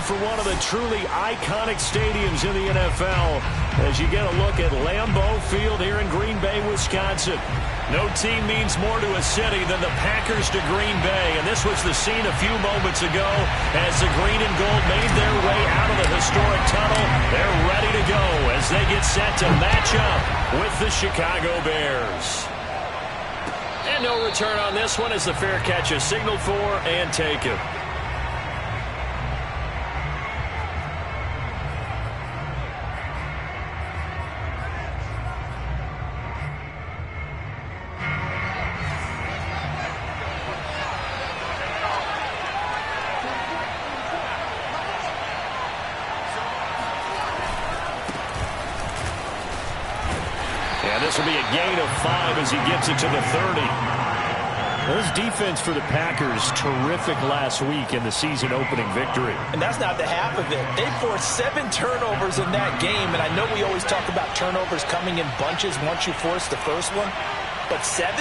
for one of the truly iconic stadiums in the NFL as you get a look at Lambeau Field here in Green Bay, Wisconsin. No team means more to a city than the Packers to Green Bay, and this was the scene a few moments ago as the green and gold made their way out of the historic tunnel. They're ready to go as they get set to match up with the Chicago Bears. And no return on this one as the fair catch is signaled for and taken. This will be a gain of 5 as he gets it to the 30. This defense for the Packers, terrific last week in the season-opening victory. And that's not the half of it. They forced 7 turnovers in that game, and I know we always talk about turnovers coming in bunches once you force the first one. But 7?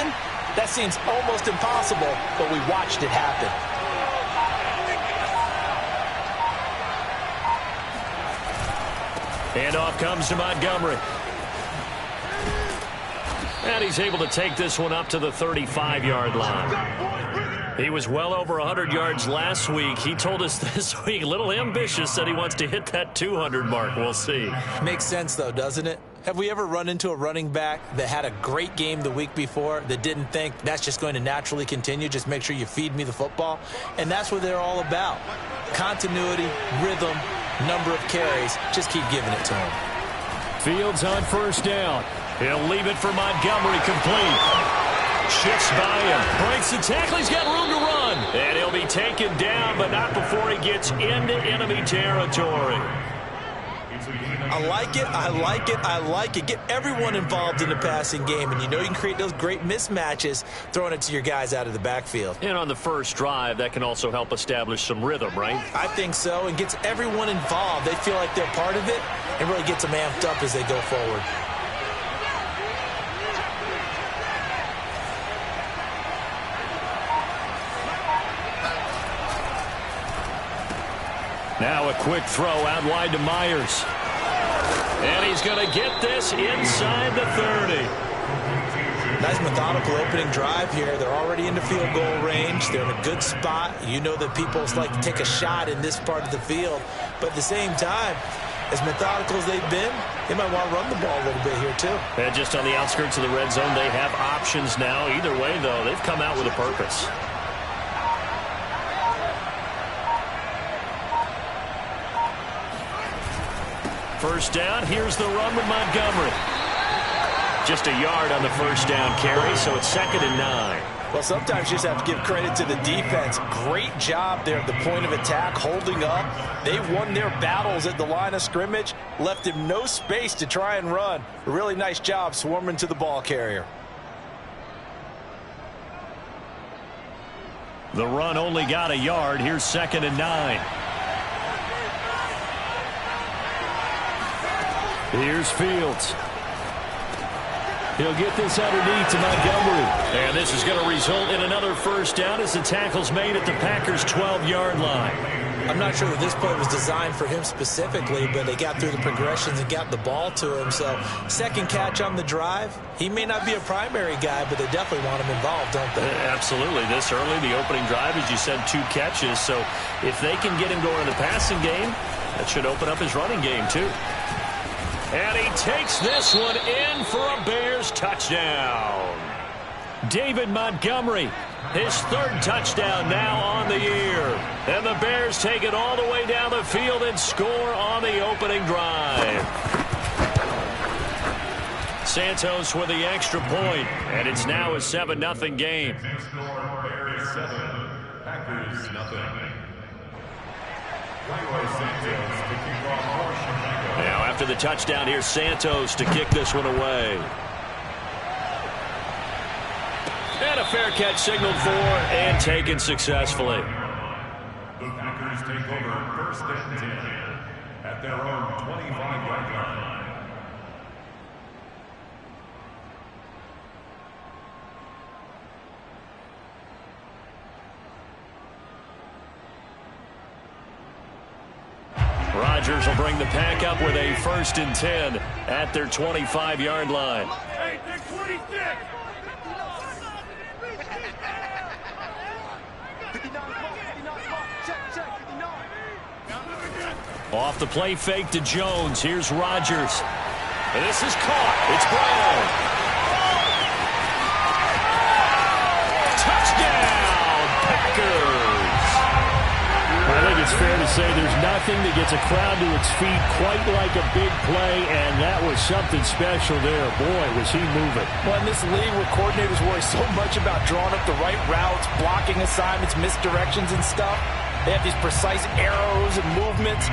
That seems almost impossible, but we watched it happen. Handoff comes to Montgomery. And he's able to take this one up to the 35-yard line. He was well over 100 yards last week. He told us this week, a little ambitious, said he wants to hit that 200 mark. We'll see. Makes sense, though, doesn't it? Have we ever run into a running back that had a great game the week before that didn't think that's just going to naturally continue? Just make sure you feed me the football. And that's what they're all about. Continuity, rhythm, number of carries. Just keep giving it to him. Fields on first down. He'll leave it for Montgomery, complete. Shifts by him, breaks the tackle, he's got room to run. And he'll be taken down, but not before he gets into enemy territory. I like it, I like it, I like it. Get everyone involved in the passing game, and you know you can create those great mismatches throwing it to your guys out of the backfield. And on the first drive, that can also help establish some rhythm, right? I think so, and gets everyone involved. They feel like they're part of it, and really gets them amped up as they go forward. Now a quick throw out wide to Myers. And he's going to get this inside the 30. Nice methodical opening drive here. They're already into field goal range. They're in a good spot. You know that people like to take a shot in this part of the field. But at the same time, as methodical as they've been, they might want to run the ball a little bit here too. And just on the outskirts of the red zone, they have options now. Either way, though, they've come out with a purpose. First down, here's the run with Montgomery. Just a yard on the first down carry, so it's 2nd and 9. Well, sometimes you just have to give credit to the defense. Great job there at the point of attack, holding up. They won their battles at the line of scrimmage, left him no space to try and run. A really nice job swarming to the ball carrier. The run only got a yard. Here's 2nd and 9. Here's Fields. He'll get this underneath to Montgomery. And this is going to result in another first down as the tackle's made at the Packers' 12-yard line. I'm not sure that this play was designed for him specifically, but they got through the progressions and got the ball to him. So, second catch on the drive. He may not be a primary guy, but they definitely want him involved, don't they? Absolutely. This early, the opening drive, as you said, 2 catches. So, if they can get him going in the passing game, that should open up his running game, too. And he takes this one in for a Bears touchdown. David Montgomery, his 3rd touchdown now on the year. And the Bears take it all the way down the field and score on the opening drive. Santos with the extra point, and it's now a 7-0 game. Bears 7, Packers 0. Santos to kick off for Chicago. Now after the touchdown, here's Santos to kick this one away. And a fair catch signaled for and taken successfully. The Packers take over 1st and 10 at their own 25-yard line. Packers will bring the pack up with a 1st and 10 at their 25-yard line. Hey, they're 26. Off the play fake to Jones. Here's Rodgers. And this is caught. It's Brown. Touchdown, Packers. I think it's fair to say there's nothing that gets a crowd to its feet quite like a big play, and that was something special there. Boy, was he moving. Well, in this league where coordinators worry so much about drawing up the right routes, blocking assignments, misdirections and stuff, they have these precise arrows and movements.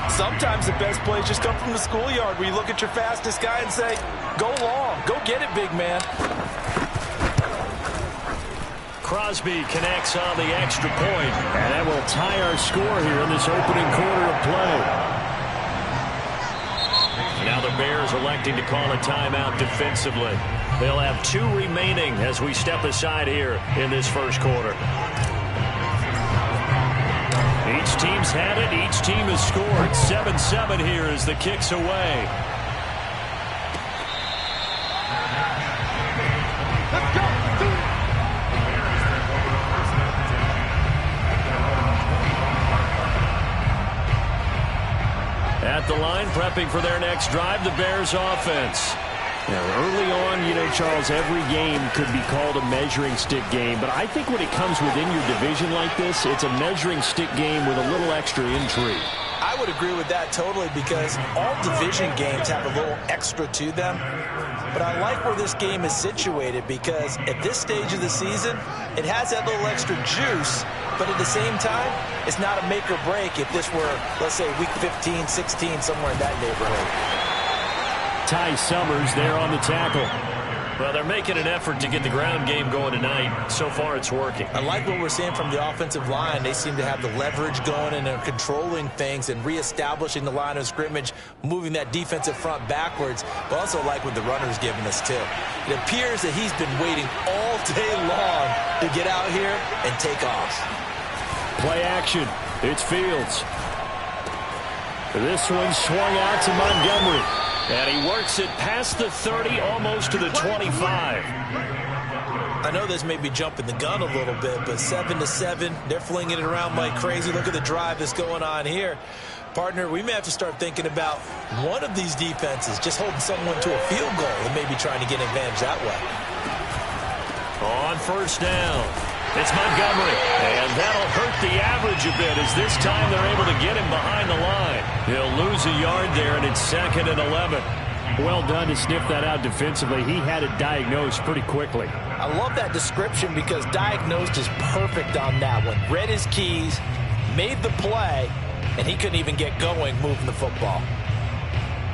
Sometimes the best plays just come from the schoolyard where you look at your fastest guy and say, go long, go get it, big man. Crosby connects on the extra point. And that will tie our score here in this opening quarter of play. Now the Bears electing to call a timeout defensively. They'll have 2 remaining as we step aside here in this first quarter. Each team's had it. Each team has scored. 7-7 here as the kick's away. At the line, prepping for their next drive, the Bears offense. Now, early on, you know, Charles, every game could be called a measuring stick game. But I think when it comes within your division like this, it's a measuring stick game with a little extra intrigue. I would agree with that totally because all division games have a little extra to them. But I like where this game is situated because at this stage of the season, it has that little extra juice. But at the same time, it's not a make or break if this were, let's say, week 15, 16, somewhere in that neighborhood. Ty Summers there on the tackle. Well, they're making an effort to get the ground game going tonight. So far, it's working. I like what we're seeing from the offensive line. They seem to have the leverage going and are controlling things and reestablishing the line of scrimmage, moving that defensive front backwards. But also like what the runner's giving us, too. It appears that he's been waiting all day long to get out here and take off. Play action. It's Fields. This one swung out to Montgomery. And he works it past the 30, almost to the 25. I know this may be jumping the gun a little bit, but 7-7, they're flinging it around like crazy. Look at the drive that's going on here. Partner, we may have to start thinking about one of these defenses just holding someone to a field goal and maybe trying to get an advantage that way. On first down, it's Montgomery. And that'll hurt the average a bit as this time they're able to get him behind the line. He'll lose a yard there, and it's 2nd and 11. Well done to sniff that out defensively. He had it diagnosed pretty quickly. I love that description because diagnosed is perfect on that one. Read his keys, made the play, and he couldn't even get going moving the football.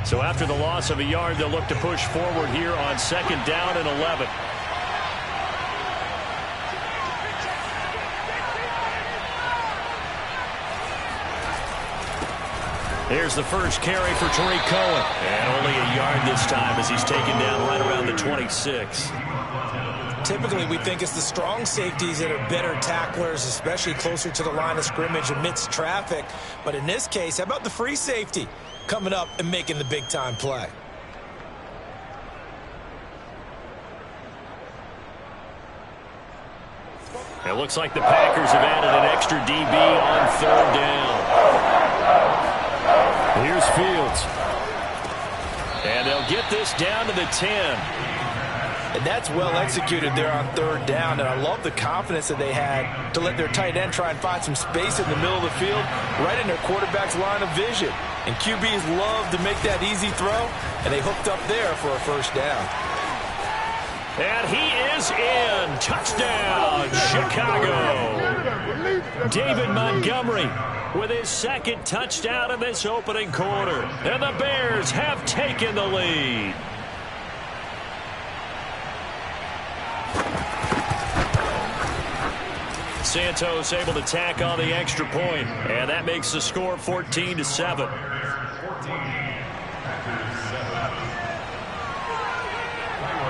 So after the loss of a yard, they'll look to push forward here on 2nd down and 11. Here's the first carry for Tariq Cohen. And only a yard this time as he's taken down right around the 26. Typically, we think it's the strong safeties that are better tacklers, especially closer to the line of scrimmage amidst traffic. But in this case, how about the free safety coming up and making the big-time play? It looks like the Packers have added an extra DB on 3rd down. Here's Fields. And they'll get this down to the 10. And that's well executed there on 3rd down. And I love the confidence that they had to let their tight end try and find some space in the middle of the field, right in their quarterback's line of vision. And QBs love to make that easy throw, and they hooked up there for a 1st down. And he is in. Touchdown, Chicago. David Montgomery with his 2nd touchdown in this opening quarter. And the Bears have taken the lead. Santos able to tack on the extra point, and that makes the score 14-7.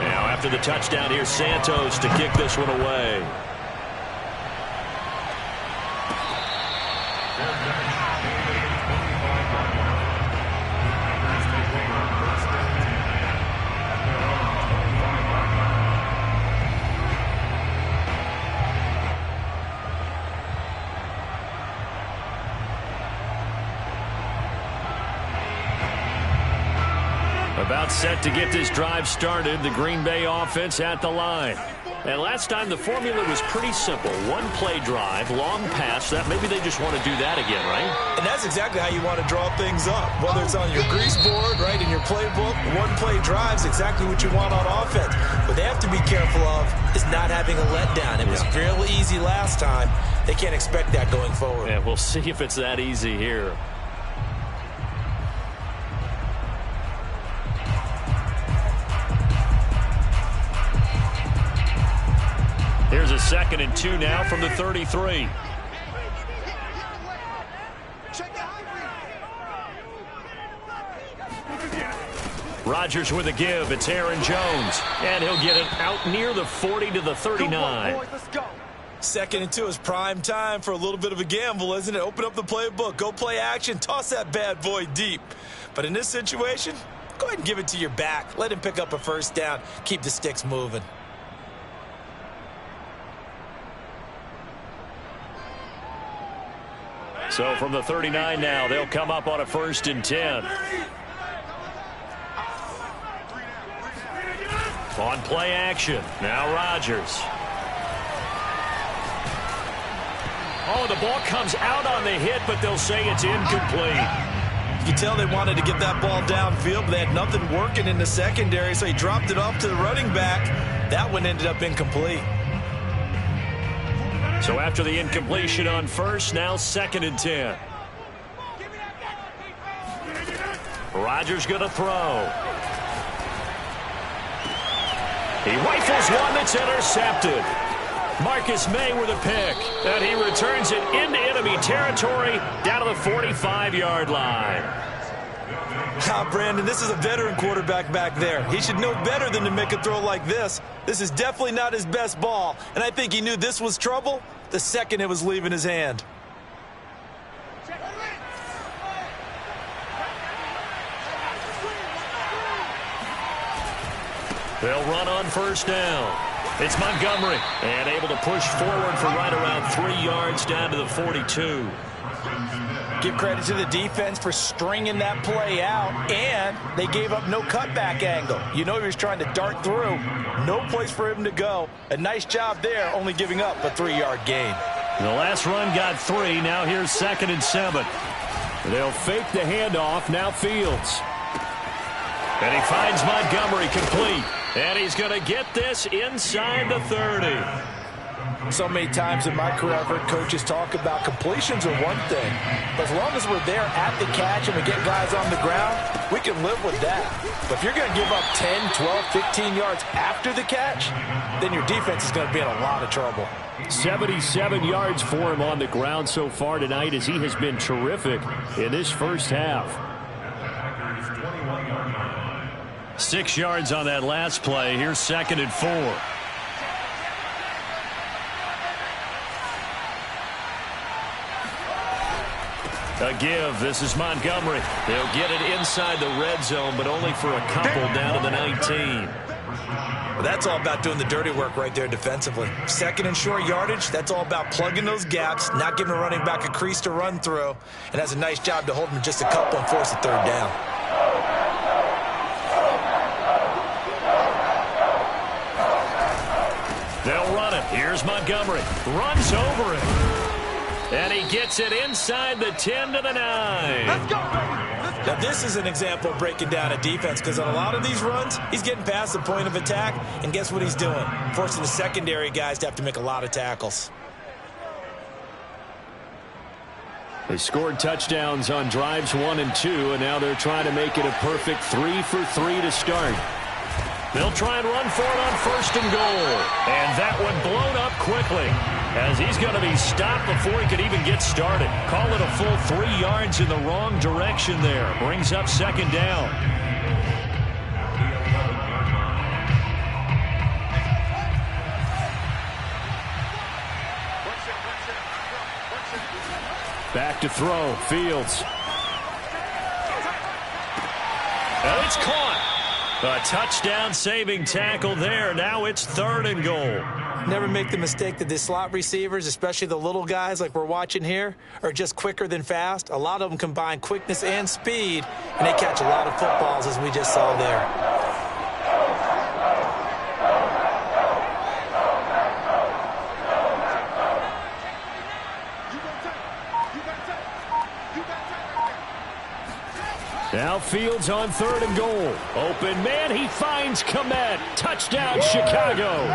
Now after the touchdown, here's Santos to kick this one away. About set to get this drive started. The Green Bay offense at the line. And last time the formula was pretty simple. One play drive, long pass. That maybe they just want to do that again, right? And that's exactly how you want to draw things up. Whether it's on your grease board, right, in your playbook, one play drive is exactly what you want on offense. What they have to be careful of is not having a letdown. It was fairly easy last time. They can't expect that going forward. Yeah, we'll see if it's that easy here. Here's a 2nd and 2 now from the 33. Rodgers with a give. It's Aaron Jones. And he'll get it out near the 40 to the 39. 2nd and 2 is prime time for a little bit of a gamble, isn't it? Open up the playbook. Go play action. Toss that bad boy deep. But in this situation, go ahead and give it to your back. Let him pick up a first down. Keep the sticks moving. So from the 39 now, they'll come up on a 1st and 10. On play action. Now Rodgers. Oh, the ball comes out on the hit, but they'll say it's incomplete. You can tell they wanted to get that ball downfield, but they had nothing working in the secondary, so he dropped it off to the running back. That one ended up incomplete. So after the incompletion on 1st, now 2nd and 10. Rodgers going to throw. He rifles one that's intercepted. Marcus May with a pick. And he returns it into enemy territory down to the 45-yard line. Brandon, this is a veteran quarterback back there. He should know better than to make a throw like this. This is definitely not his best ball, and I think he knew this was trouble the second it was leaving his hand. They'll run on 1st down. It's Montgomery, and able to push forward for right around 3 yards down to the 42. Give credit to the defense for stringing that play out, and they gave up no cutback angle. You know he was trying to dart through. No place for him to go. A nice job there, only giving up a 3-yard gain. The last run got 3. Now here's 2nd and 7. They'll fake the handoff. Now Fields. And he finds Montgomery complete. And he's going to get this inside the 30. So many times in my career, I've heard coaches talk about completions are one thing. But as long as we're there at the catch and we get guys on the ground, we can live with that. But if you're going to give up 10, 12, 15 yards after the catch, then your defense is going to be in a lot of trouble. 77 yards for him on the ground so far tonight as he has been terrific in this first half. 6 yards on that last play. Here's 2nd and 4. A give. This is Montgomery. They'll get it inside the red zone, but only for a couple down to the 19. Well, that's all about doing the dirty work right there defensively. 2nd and short yardage, that's all about plugging those gaps, not giving a running back a crease to run through, and has a nice job to hold him just a couple and force a 3rd down. They'll run it. Here's Montgomery. Runs over it. And he gets it inside the 10 to the 9. Let's go. Now, this is an example of breaking down a defense because on a lot of these runs, he's getting past the point of attack, and guess what he's doing? Forcing the secondary guys to have to make a lot of tackles. They scored touchdowns on drives 1 and 2, and now they're trying to make it a perfect 3 for 3 to start. They'll try and run for it on 1st and goal. And that one blown up quickly as he's going to be stopped before he could even get started. Call it a full 3 yards in the wrong direction there. Brings up 2nd down. Back to throw. Fields. And it's caught. A touchdown-saving tackle there. Now it's 3rd and goal. Never make the mistake that the slot receivers, especially the little guys like we're watching here, are just quicker than fast. A lot of them combine quickness and speed, and they catch a lot of footballs, as we just saw there. Now Fields on 3rd and goal. Open man, he finds Kmet. Touchdown, Chicago.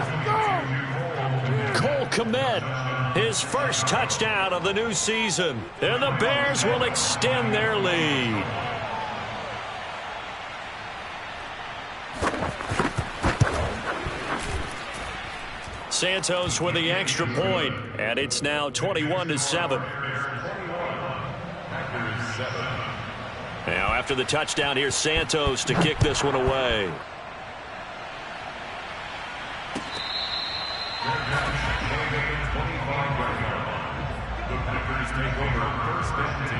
Cole Kmet, his first touchdown of the new season. And the Bears will extend their lead. Santos with the extra point, and it's now 21-7. Now after the touchdown, here's Santos to kick this one away. The Packers take over 1st and 10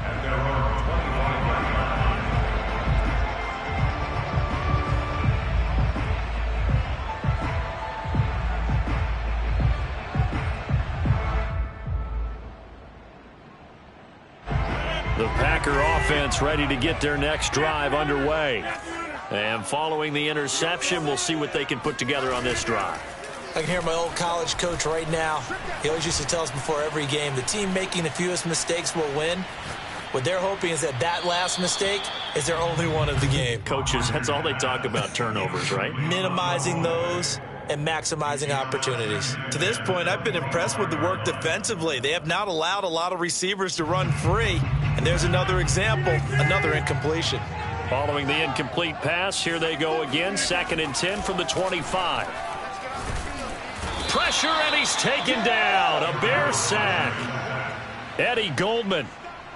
at their own 25-yard line. The Packer offense ready to get their next drive underway. And following the interception, we'll see what they can put together on this drive. I can hear my old college coach right now. He always used to tell us before every game, the team making the fewest mistakes will win. What they're hoping is that that last mistake is their only one of the game. Coaches, that's all they talk about, turnovers, right? Minimizing those and maximizing opportunities. To this point, I've been impressed with the work defensively. They have not allowed a lot of receivers to run free. And there's another example, another incompletion. Following the incomplete pass, here they go again. 2nd and 10 from the 25. Pressure, and he's taken down. A Bear sack. Eddie Goldman,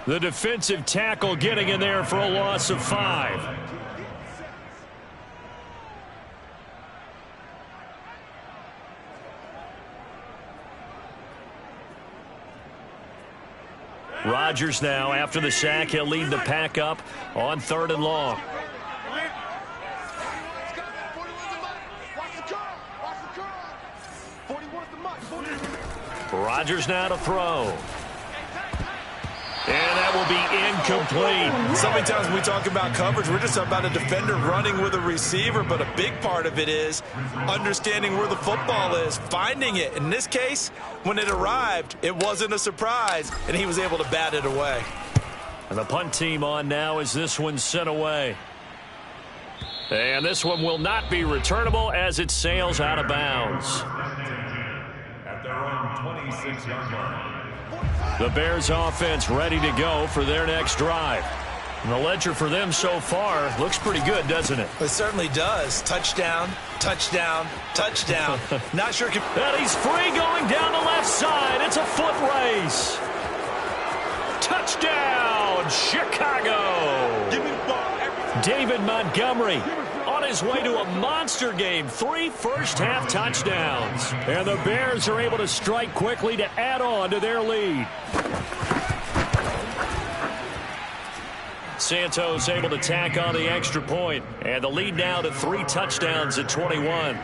the defensive tackle, getting in there for a loss of 5. Rodgers now, after the sack, he'll lead the pack up on 3rd and long. Rodgers now to throw. And that will be incomplete. So many times when we talk about coverage, we're just about a defender running with a receiver, but a big part of it is understanding where the football is, finding it. In this case, when it arrived, it wasn't a surprise, and he was able to bat it away. And the punt team on now as this one's sent away. And this one will not be returnable as it sails out of bounds. At their own 26-yard line. The Bears offense ready to go for their next drive. And the ledger for them so far looks pretty good, doesn't it? It certainly does. Touchdown, touchdown, touchdown. Not sure. And he's free going down the left side. It's a foot race. Touchdown, Chicago. Give me the ball. David Montgomery on his way to a monster game. 3 first-half touchdowns. And the Bears are able to strike quickly to add on to their lead. Santos able to tack on the extra point. And the lead now to 3 touchdowns at 21.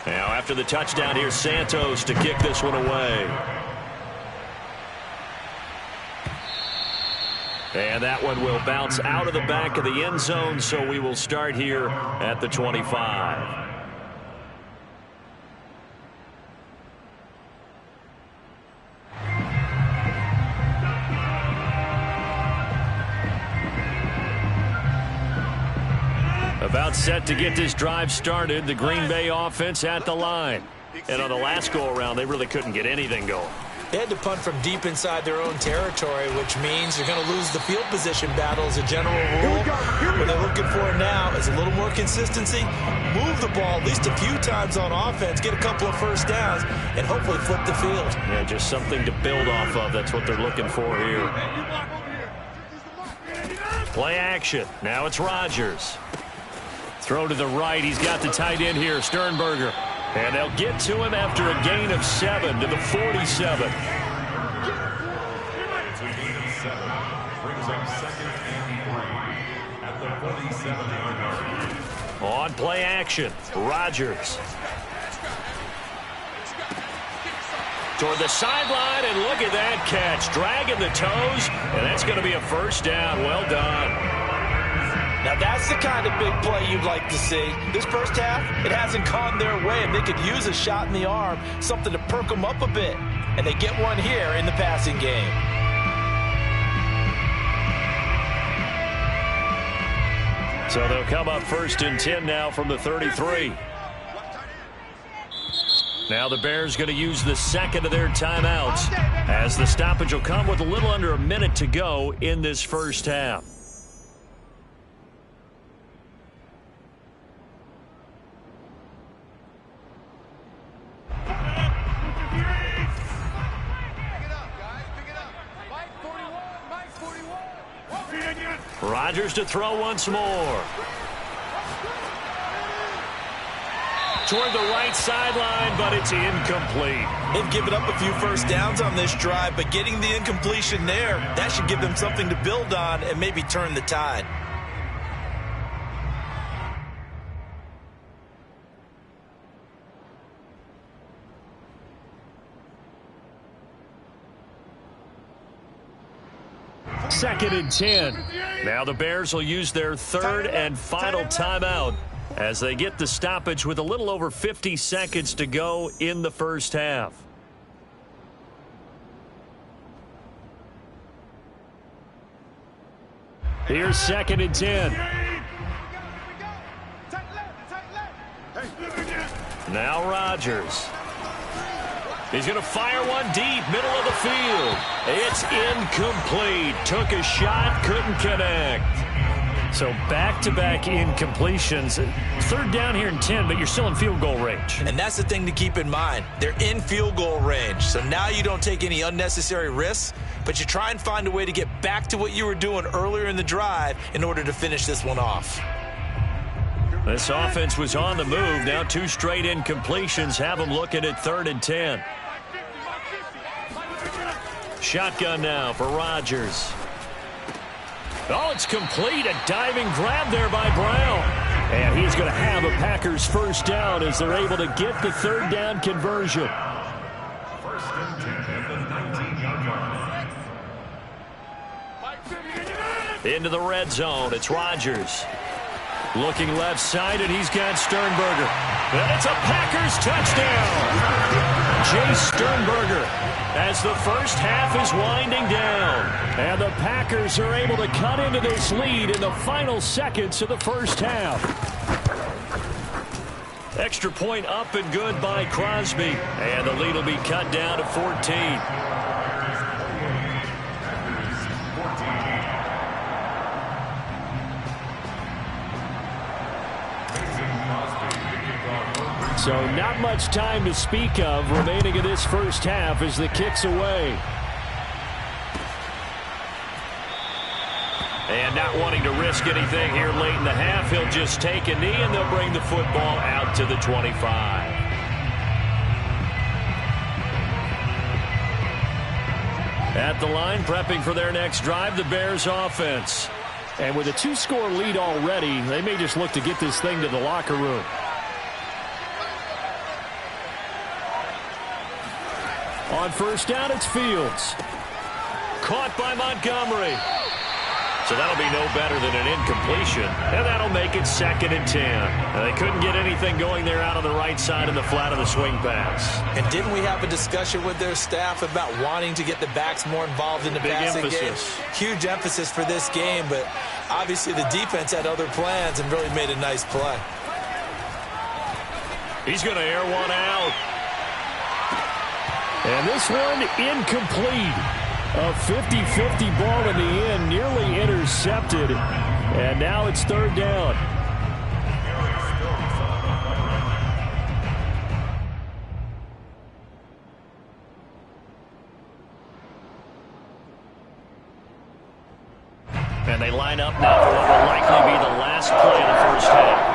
Now after the touchdown, here's Santos to kick this one away. And that one will bounce out of the back of the end zone, so we will start here at the 25. About set to get this drive started, the Green Bay offense at the line. And on the last go-around, they really couldn't get anything going. They had to punt from deep inside their own territory, which means they're going to lose the field position battle as a general rule. What they're looking for now is a little more consistency, move the ball at least a few times on offense, get a couple of first downs, and hopefully flip the field. Yeah, just something to build off of. That's what they're looking for here. Play action. Now it's Rodgers. Throw to the right. He's got the tight end here, Sternberger. And they'll get to him after a gain of 7 to the 47. It's a gain of 7. Brings up 2nd and 3. 27-yard line. On play action, Rodgers. Toward the sideline, and look at that catch. Dragging the toes, and that's going to be a first down. Well done. Now that's the kind of big play you'd like to see. This first half, it hasn't gone their way, and they could use a shot in the arm, something to perk them up a bit. And they get one here in the passing game. So they'll come up 1st and 10 now from the 33. Now the Bears going to use the second of their timeouts, as the stoppage will come with a little under a minute to go in this first half. Rodgers to throw once more. Toward the right sideline, but it's incomplete. They've given up a few first downs on this drive, but getting the incompletion there, that should give them something to build on and maybe turn the tide. Second and 10. Now the Bears will use their third and final timeout as they get the stoppage with a little over 50 seconds to go in the first half. Here's second and 10. Now Rodgers. He's going to fire one deep, middle of the field. It's incomplete. Took a shot, couldn't connect. So back-to-back incompletions. Third down here and 10, but you're still in field goal range. And that's the thing to keep in mind. They're in field goal range. So now you don't take any unnecessary risks, but you try and find a way to get back to what you were doing earlier in the drive in order to finish this one off. This offense was on the move. Now 2 straight incompletions have them looking at 3rd and 10. Shotgun now for Rodgers. Oh, it's complete. A diving grab there by Brown. And he's going to have a Packers first down as they're able to get the third down conversion. 1st and 10 at the 19-yard line. Into the red zone. It's Rodgers. Looking left side, and he's got Sternberger. And it's a Packers touchdown. Jay Sternberger, as the first half is winding down. And the Packers are able to cut into this lead in the final seconds of the first half. Extra point up and good by Crosby. And the lead will be cut down to 14. So not much time to speak of remaining in this first half as the kick's away. And not wanting to risk anything here late in the half, he'll just take a knee and they'll bring the football out to the 25. At the line, prepping for their next drive, the Bears offense. And with a 2-score lead already, they may just look to get this thing to the locker room. On first down, it's Fields. Caught by Montgomery. So that'll be no better than an incompletion. And that'll make it 2nd and 10. They couldn't get anything going there out on the right side in the flat of the swing pass. And didn't we have a discussion with their staff about wanting to get the backs more involved in the passing game? Huge emphasis for this game, but obviously the defense had other plans and really made a nice play. He's going to air one out. And this one incomplete. A 50-50 ball in the end, nearly intercepted. And now it's 3rd down. And they line up now for what will likely be the last play of the first half.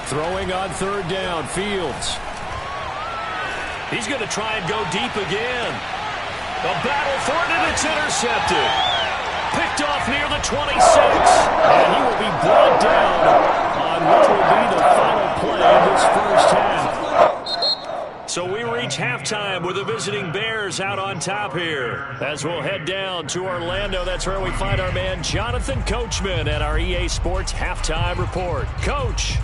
Throwing on 3rd down, Fields. He's going to try and go deep again. A battle for it, and it's intercepted. Picked off near the 26. And he will be brought down on what will be the final play of this first half. So we reach halftime with the visiting Bears out on top here. As we'll head down to Orlando, that's where we find our man Jonathan Coachman at our EA Sports Halftime Report. Coach.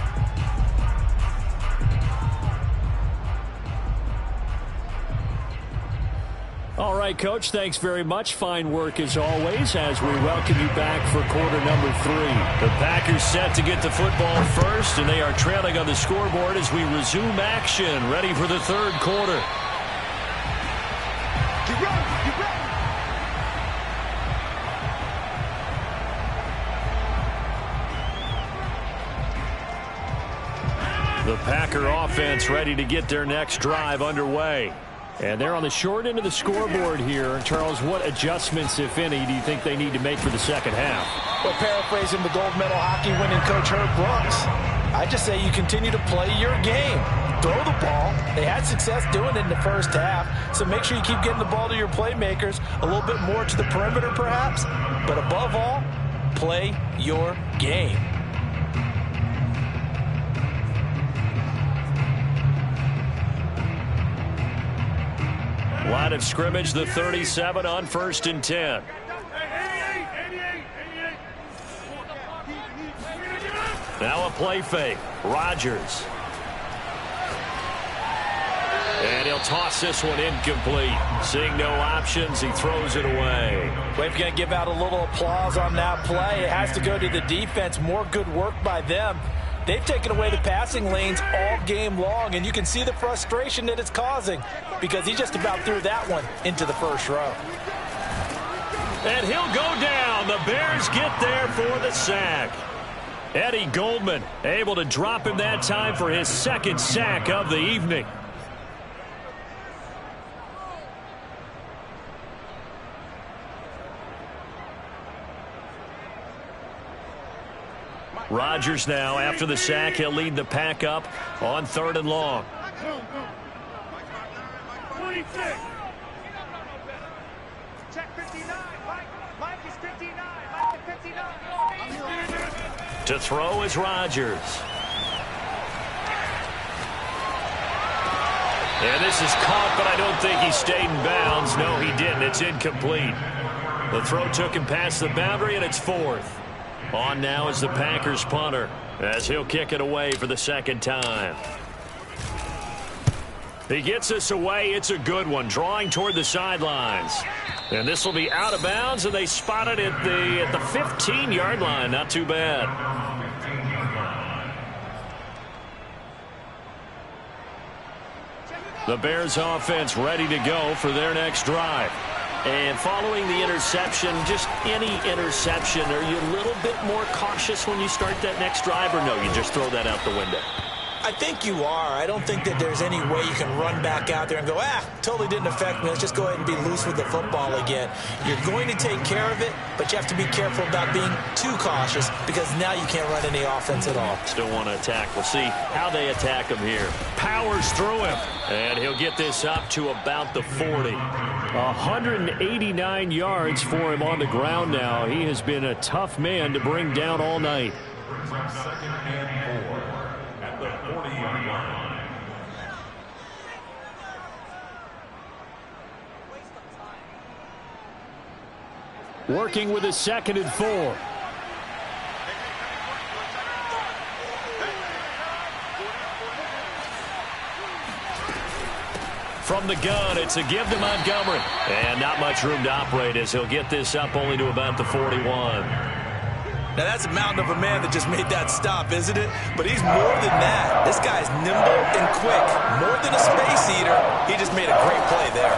All right, Coach, thanks very much. Fine work as always as we welcome you back for quarter number 3. The Packers set to get the football first, and they are trailing on the scoreboard as we resume action, ready for the third quarter. The Packer offense ready to get their next drive underway. And they're on the short end of the scoreboard here. Charles, what adjustments, if any, do you think they need to make for the second half? Well, paraphrasing the gold medal hockey winning coach Herb Brooks, I just say you continue to play your game. Throw the ball. They had success doing it in the first half, so make sure you keep getting the ball to your playmakers, a little bit more to the perimeter perhaps, but above all, play your game. Line of scrimmage, the 37 on 1st and 10. Now a play fake. Rodgers. And he'll toss this one incomplete. Seeing no options, he throws it away. We're going to give out a little applause on that play. It has to go to the defense. More good work by them. They've taken away the passing lanes all game long, and you can see the frustration that it's causing because he just about threw that one into the first row. And he'll go down. The Bears get there for the sack. Eddie Goldman able to drop him that time for his second sack of the evening. Rodgers now, after the sack, he'll lead the pack up on 3rd and long. To throw is Rodgers. And this is caught, but I don't think he stayed in bounds. No, he didn't. It's incomplete. The throw took him past the boundary, and it's 4th. On now is the Packers punter as he'll kick it away for the second time. He gets this away. It's a good one, drawing toward the sidelines. And this will be out of bounds, and they spot it at the 15-yard line. Not too bad. The Bears offense ready to go for their next drive. And following the interception, just any interception, are you a little bit more cautious when you start that next drive, or no, you just throw that out the window? I think you are. I don't think that there's any way you can run back out there and go, totally didn't affect me. Let's just go ahead and be loose with the football again. You're going to take care of it, but you have to be careful about being too cautious because now you can't run any offense at all. Still want to attack. We'll see how they attack him here. Powers through him, and he'll get this up to about the 40. 189 yards for him on the ground now. He has been a tough man to bring down all night. Second and 4 at the 40-yard line. Working with a 2nd and 4. From the gun, it's a give to Montgomery. And not much room to operate as he'll get this up only to about the 41. Now, that's a mountain of a man that just made that stop, isn't it? But he's more than that. This guy's nimble and quick. More than a space eater. He just made a great play there.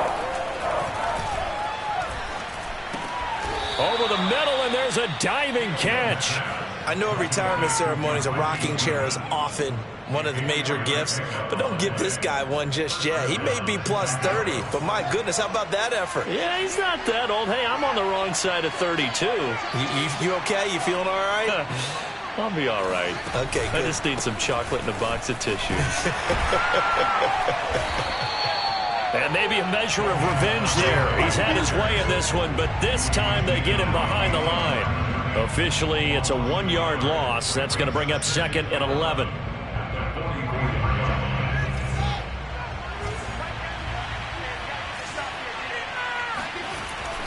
Over the middle, and there's a diving catch. I know at retirement ceremonies, a rocking chair is often one of the major gifts, but don't give this guy one just yet. He may be plus 30, but my goodness, how about that effort? Yeah, he's not that old. Hey, I'm on the wrong side of 32. You okay? You feeling all right? I'll be all right. Okay, good. I just need some chocolate and a box of tissues. And maybe a measure of revenge there. He's had his way in this one, but this time they get him behind the line. Officially, it's a 1-yard loss. That's going to bring up 2nd and 11.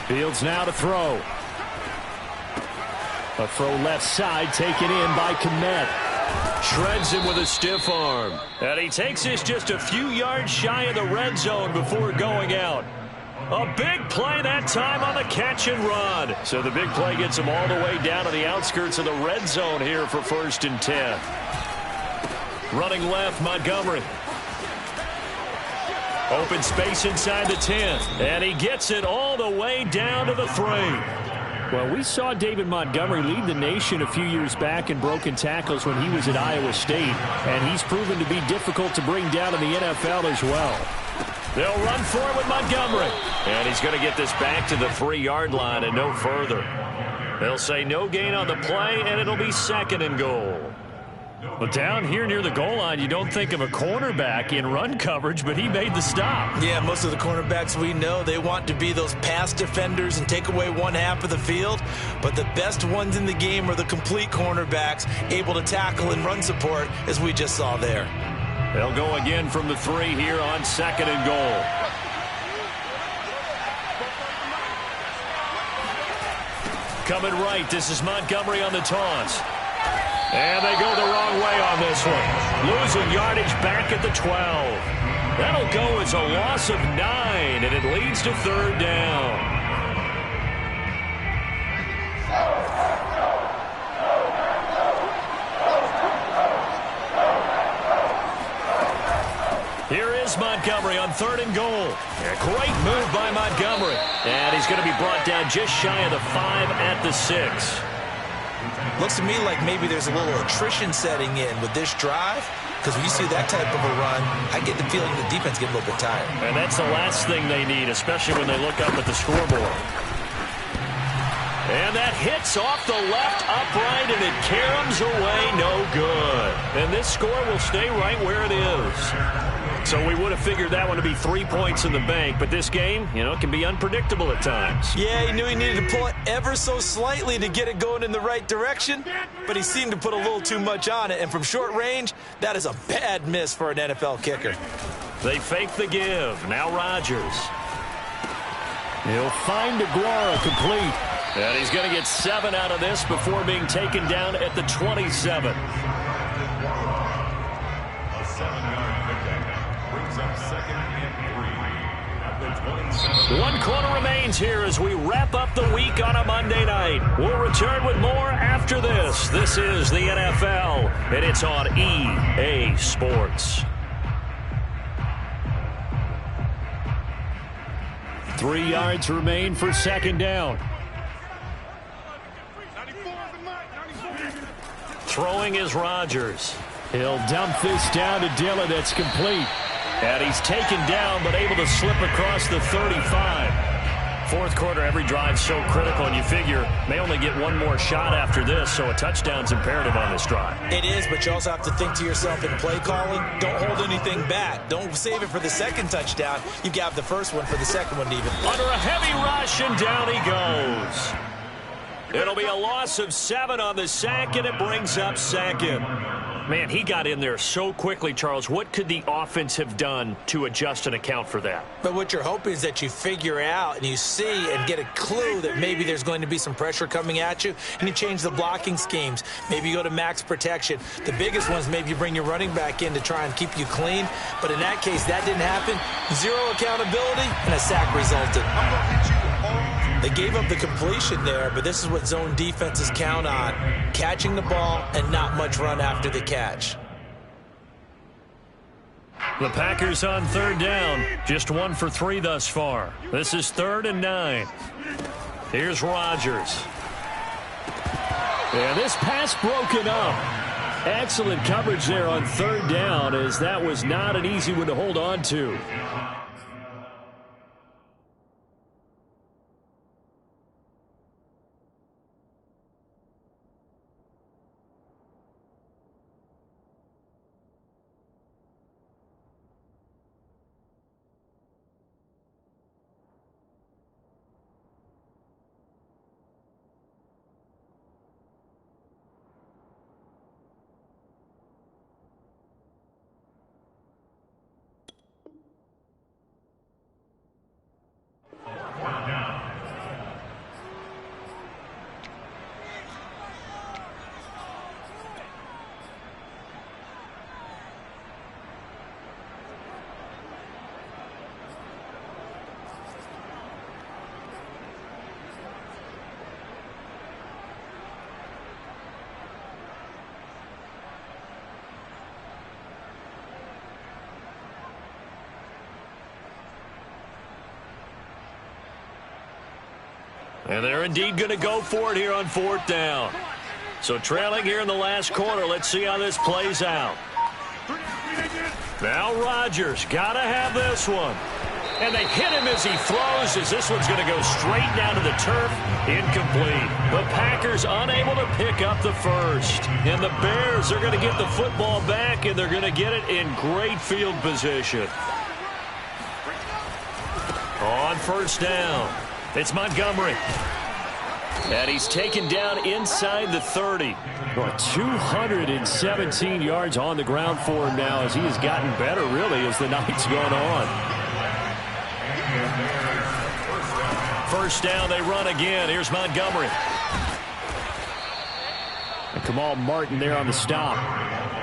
Fields now to throw. A throw left side taken in by Kmet. Shreds him with a stiff arm. And he takes this just a few yards shy of the red zone before going out. A big play that time on the catch and run. So the big play gets him all the way down to the outskirts of the red zone here for 1st and 10. Running left, Montgomery. Open space inside the 10. And he gets it all the way down to the 3. Well, we saw David Montgomery lead the nation a few years back in broken tackles when he was at Iowa State, and he's proven to be difficult to bring down in the NFL as well. They'll run for it with Montgomery. And he's going to get this back to the 3-yard line and no further. They'll say no gain on the play, and it'll be 2nd and goal. But down here near the goal line, you don't think of a cornerback in run coverage, but he made the stop. Yeah, most of the cornerbacks we know, they want to be those pass defenders and take away one half of the field. But the best ones in the game are the complete cornerbacks, able to tackle and run support, as we just saw there. They'll go again from the 3 here on 2nd and goal. Coming right, this is Montgomery on the toss. And they go the wrong way on this one. Losing yardage back at the 12. That'll go as a loss of 9, and it leads to 3rd down. Here is Montgomery on 3rd and goal. A great move by Montgomery. And he's going to be brought down just shy of the 5 at the 6. Looks to me like maybe there's a little attrition setting in with this drive, because when you see that type of a run, I get the feeling the defense get a little bit tired. And that's the last thing they need, especially when they look up at the scoreboard. And that hits off the left upright, and it caroms away, no good. And this score will stay right where it is. So we would have figured that one to be 3 points in the bank, but this game, can be unpredictable at times. Yeah, he knew he needed to pull it ever so slightly to get it going in the right direction, but he seemed to put a little too much on it, and from short range, that is a bad miss for an NFL kicker. They fake the give. Now Rodgers. He'll find Aguara complete. And he's going to get 7 out of this before being taken down at the 27. One quarter remains here as we wrap up the week on a Monday night. We'll return with more after this. This is the NFL, and it's on EA Sports. 3 yards remain for 2nd down. Throwing is Rodgers. He'll dump this down to Dillon. That's complete. And he's taken down, but able to slip across the 35. Fourth quarter, every drive so critical, and you figure may only get one more shot after this, so a touchdown's imperative on this drive. It is, but you also have to think to yourself in play calling, don't hold anything back. Don't save it for the 2nd touchdown. You've got the first one for the 2nd one even. Under a heavy rush, and down he goes. It'll be a loss of 7 on the sack, and it brings up 2nd. Man, he got in there so quickly, Charles. What could the offense have done to adjust and account for that? But what you're hoping is that you figure out and you see and get a clue that maybe there's going to be some pressure coming at you, and you change the blocking schemes. Maybe you go to max protection. The biggest one is maybe you bring your running back in to try and keep you clean. But in that case, that didn't happen. 0 accountability, and a sack resulted. They gave up the completion there, but this is what zone defenses count on. Catching the ball and not much run after the catch. The Packers on 3rd down. Just 1 for 3 thus far. This is 3rd and 9. Here's Rodgers. Yeah, this pass broken up. Excellent coverage there on 3rd down, as that was not an easy one to hold on to. And they're indeed going to go for it here on 4th down. So trailing here in the last quarter. Let's see how this plays out. Now Rodgers got to have this one. And they hit him as he throws, as this one's going to go straight down to the turf. Incomplete. The Packers unable to pick up the first. And the Bears are going to get the football back, and they're going to get it in great field position. On 1st down, it's Montgomery. And he's taken down inside the 30. Well, 217 yards on the ground for him now as he has gotten better, really, as the night's gone on. 1st down, they run again. Here's Montgomery. And Kamal Martin there on the stop.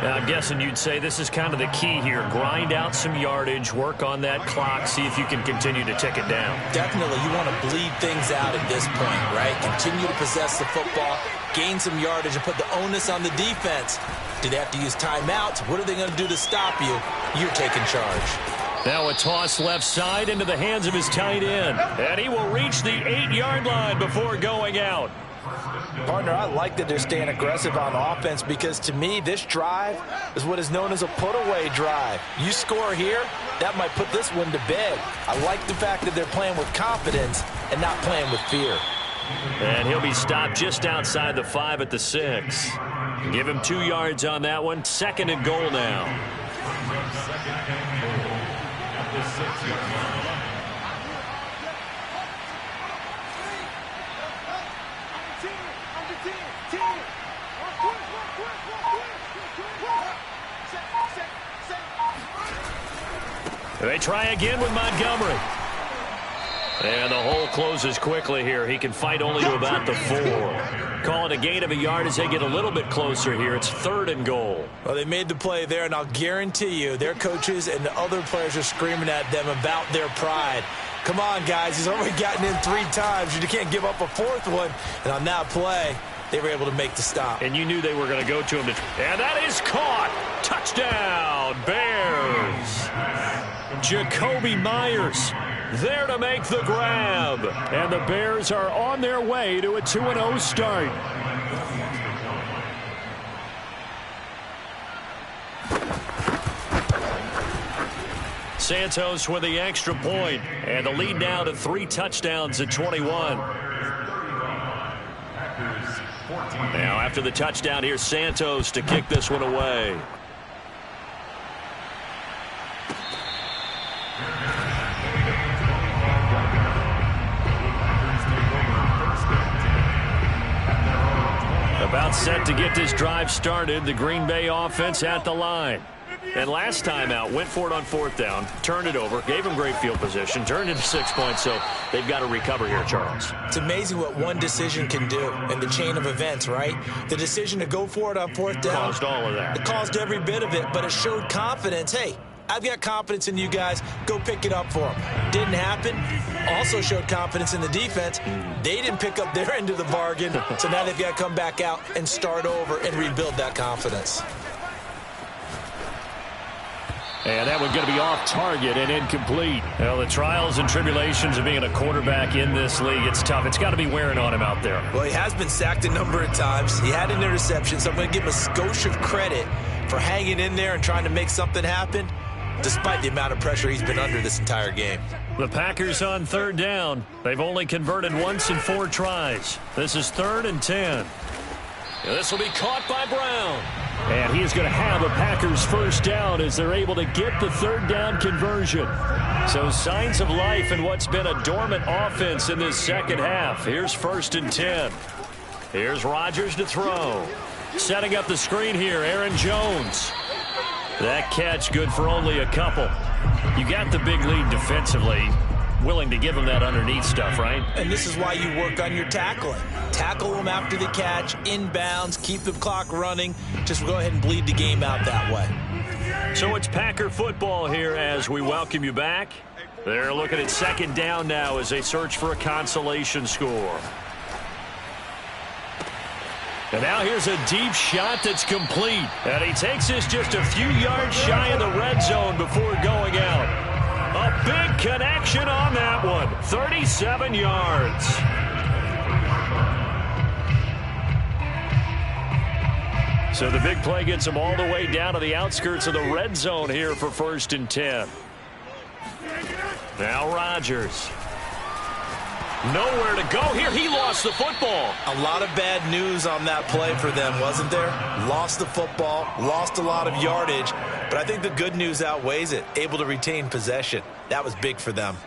Now, I'm guessing you'd say this is kind of the key here. Grind out some yardage, work on that clock, see if you can continue to tick it down. Definitely, you want to bleed things out at this point, right? Continue to possess the football, gain some yardage, and put the onus on the defense. Do they have to use timeouts? What are they going to do to stop you? You're taking charge. Now a toss left side into the hands of his tight end. And he will reach the 8-yard line before going out. Partner, I like that they're staying aggressive on offense because, to me, this drive is what is known as a put-away drive. You score here, that might put this one to bed. I like the fact that they're playing with confidence and not playing with fear. And he'll be stopped just outside the 5 at the 6. Give him 2 yards on that one. 2nd and goal now. They try again with Montgomery. And the hole closes quickly here. He can fight only to about the 4. Call it a gain of a yard as they get a little bit closer here. It's 3rd and goal. Well, they made the play there, and I'll guarantee you their coaches and the other players are screaming at them about their pride. Come on, guys. He's already gotten in 3 times. You can't give up a 4th one. And on that play, they were able to make the stop. And you knew they were going to go to him. And that is caught. Touchdown, Bears. Jacoby Myers there to make the grab. And the Bears are on their way to a 2-0 start. Santos with the extra point. And the lead now to 3 touchdowns at 21. Now after the touchdown, here's Santos to kick this one away. About set to get this drive started. The Green Bay offense at the line. And last time out, went for it on 4th down, turned it over, gave them great field position, turned into 6 points, so they've got to recover here, Charles. It's amazing what one decision can do in the chain of events, right? The decision to go for it on 4th down. Caused all of that. It caused every bit of it, but it showed confidence. Hey, I've got confidence in you guys. Go pick it up for them. Didn't happen. Also showed confidence in the defense. They didn't pick up their end of the bargain, so now they've got to come back out and start over and rebuild that confidence. And that one's going to be off target and incomplete. Well, the trials and tribulations of being a quarterback in this league, it's tough. It's got to be wearing on him out there. Well, he has been sacked a number of times. He had an interception, so I'm going to give him a skosh of credit for hanging in there and trying to make something happen, despite the amount of pressure he's been under this entire game. The Packers on 3rd down. They've only converted once in 4 tries. This is 3rd and 10. And this will be caught by Brown. And he is going to have a Packers first down as they're able to get the 3rd down conversion. So signs of life in what's been a dormant offense in this second half. Here's 1st and 10. Here's Rodgers to throw. Setting up the screen here, Aaron Jones. That catch good for only a couple. You got the big lead defensively. Willing to give them that underneath stuff, right? And this is why you work on your tackling. Tackle them after the catch, inbounds, keep the clock running. Just go ahead and bleed the game out that way. So it's Packer football here as we welcome you back. They're looking at 2nd down now as they search for a consolation score. And now here's a deep shot that's complete. And he takes this just a few yards shy of the red zone before going out. A big connection on that one. 37 yards. So the big play gets them all the way down to the outskirts of the red zone here for 1st and 10. Now Rodgers. Nowhere to go here. He lost the football. A lot of bad news on that play for them, wasn't there? Lost the football, lost a lot of yardage, but I think the good news outweighs it. Able to retain possession. That was big for them.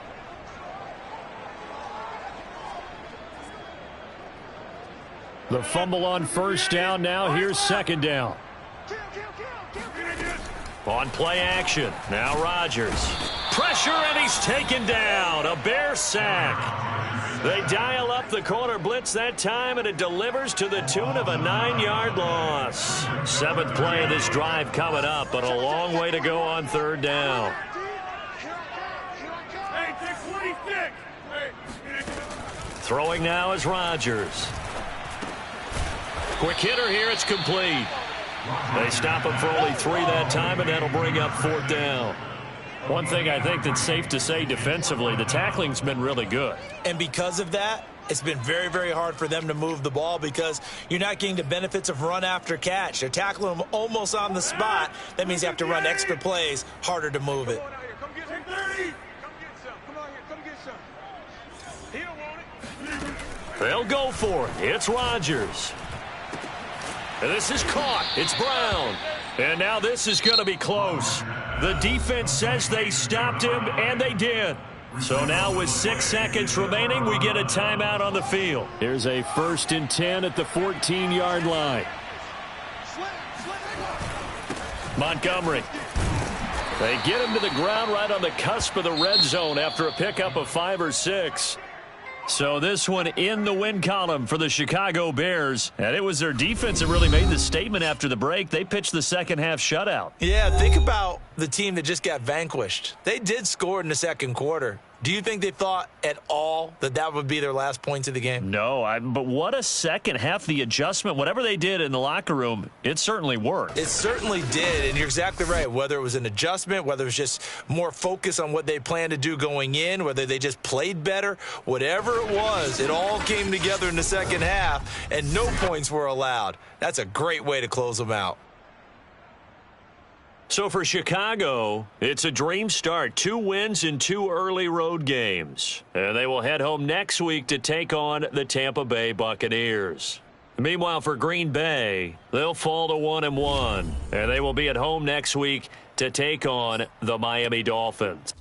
The fumble on 1st down. Now here's 2nd down. On play action. Now Rodgers. Pressure, and he's taken down. A Bear sack. They dial up the corner blitz that time, and it delivers to the tune of a 9-yard loss. 7th play of this drive coming up, but a long way to go on 3rd down. Throwing now is Rodgers. Quick hitter here. It's complete. They stop him for only 3 that time, and that'll bring up 4th down. One thing I think that's safe to say defensively, the tackling's been really good. And because of that, it's been very, very hard for them to move the ball because you're not getting the benefits of run after catch. They're tackling them almost on the spot. That means you have to run extra plays, harder to move it. They'll go for it. It's Rodgers. And this is caught. It's Brown. And now this is going to be close. The defense says they stopped him, and they did. So now with 6 seconds remaining, we get a timeout on the field. Here's a 1st and 10 at the 14-yard line. Montgomery. They get him to the ground right on the cusp of the red zone after a pickup of 5 or 6. So this one in the win column for the Chicago Bears. And it was their defense that really made the statement after the break. They pitched the second-half shutout. Yeah, think about the team that just got vanquished. They did score in the 2nd quarter. Do you think they thought at all that that would be their last points of the game? No, but what a second half. The adjustment, whatever they did in the locker room, it certainly worked. It certainly did, and you're exactly right. Whether it was an adjustment, whether it was just more focus on what they planned to do going in, whether they just played better, whatever it was, it all came together in the second half, and no points were allowed. That's a great way to close them out. So for Chicago, it's a dream start. 2 wins in 2 early road games. And they will head home next week to take on the Tampa Bay Buccaneers. Meanwhile, for Green Bay, they'll fall to 1-1. And they will be at home next week to take on the Miami Dolphins.